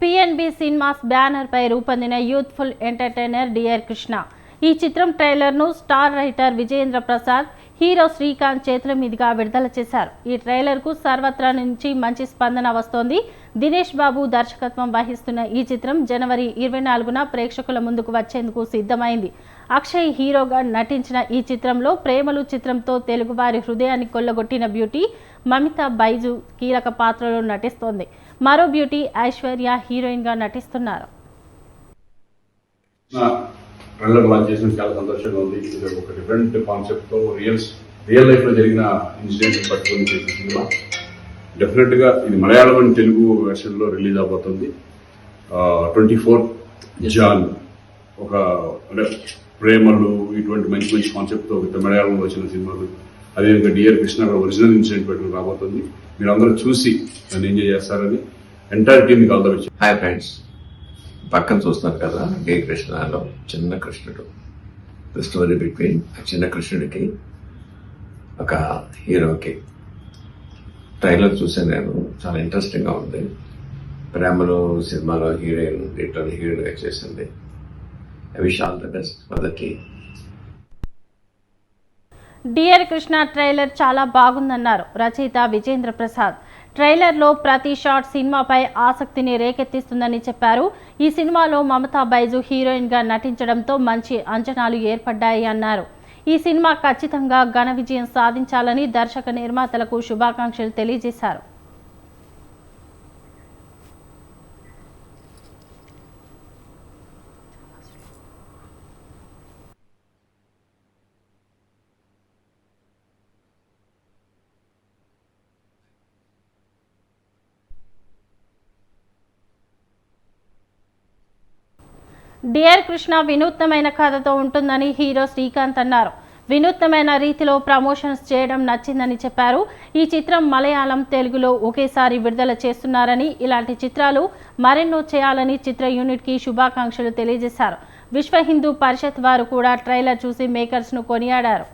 PNB cinemas banner పై రూపొందిన youthful entertainer dear Krishna. ఈ చిత్రం ట్రైలర్ను star writer Vijayendra Prasad, hero Srikanth చేతుల మీదుగా విడుదల చేశారు. ఈ ట్రైలర్కు సర్వత్రా నుంచి మంచి స్పందన వస్తోంది. దినేష్ బాబు దర్శకత్వం వహిస్తున్న ఈ చిత్రం జనవరి 24న ప్రేక్షకుల ముందుకు వచ్చేందుకు సిద్ధమైంది. అక్షయ్ హీరోగా నటించిన ఈ చిత్రంలో ప్రేమలు చిత్రంతో తెలుగువారి హృదయాన్ని కొల్లగొట్టిన బ్యూటీ మమితా బైజు కీలక పాత్రలో నటిస్తోంది. మరో బ్యూటీ ఐశ్వర్య హీరోయిన్ గా నటిస్తున్నారు. ట్రైలర్ లాంచ్ చేసిన చాలా సంతోషంగా ఉంది. ఇది ఒక డిఫరెంట్ కాన్సెప్ట్ తో రియల్ లైఫ్ లో జరిగిన ఇన్సిడెంట్ పట్టుకొని చేసిన సినిమా. డెఫినెట్ గా ఇది మలయాళం అండ్ తెలుగు వెర్షన్ లో రిలీజ్ అవబోతుంది. 24 జాన్ ఒక అంటే ప్రేమలు ఇటువంటి మంచి మంచి కాన్సెప్ట్ తో మలయాళంలో వచ్చిన సినిమాలు. అదేవిధంగా డియర్ కృష్ణ కూడా ఒరిజినల్ ఇన్సిడెంట్ పెట్టుకుని రాబోతుంది. మీరు అందరూ చూసి నన్ను ఎంజాయ్ చేస్తారని ఎంటైర్ టీమ్ కి all the best. Hi friends, పక్కన చూస్తున్నారు కదా గే కృష్ణలో చిన్న కృష్ణుడు. ద స్టోరీ బిట్వీన్ చిన్న కృష్ణుడికి ఒక హీరోకి. ట్రైలర్ చూసాను నేను, చాలా ఇంట్రెస్టింగ్ గా ఉంది. ప్రేమలో సినిమాలో హీరోయిన్ రిటర్న్ హీరోయిన్ గా చేసింది. I wish all the best for the team. Dear Krishna trailer చాలా బాగుందన్నారు రచయిత విజయేంద్ర ప్రసాద్. ట్రైలర్లో ప్రతి షాట్ సినిమాపై ఆసక్తిని రేకెత్తిస్తుందని చెప్పారు. ఈ సినిమాలో మమతా బైజు హీరోయిన్ గా నటించడంతో మంచి అంచనాలు ఏర్పడ్డాయి అన్నారు. ఈ సినిమా ఖచ్చితంగా ఘన విజయం సాధించాలని దర్శక నిర్మాతలకు శుభాకాంక్షలు తెలియజేశారు. డియర్ కృష్ణ వినూత్నమైన కథతో ఉంటుందని హీరో శ్రీకాంత్ అన్నారు. వినూత్నమైన రీతిలో ప్రమోషన్స్ చేయడం నచ్చిందని చెప్పారు. ఈ చిత్రం మలయాళం, తెలుగులో ఒకేసారి విడుదల చేస్తున్నారని, ఇలాంటి చిత్రాలు మరెన్నో చేయాలని చిత్ర యూనిట్ కి శుభాకాంక్షలు తెలియజేశారు. విశ్వ హిందూ పరిషత్ వారు కూడా ట్రైలర్ చూసి మేకర్స్ ను కొనియాడారు.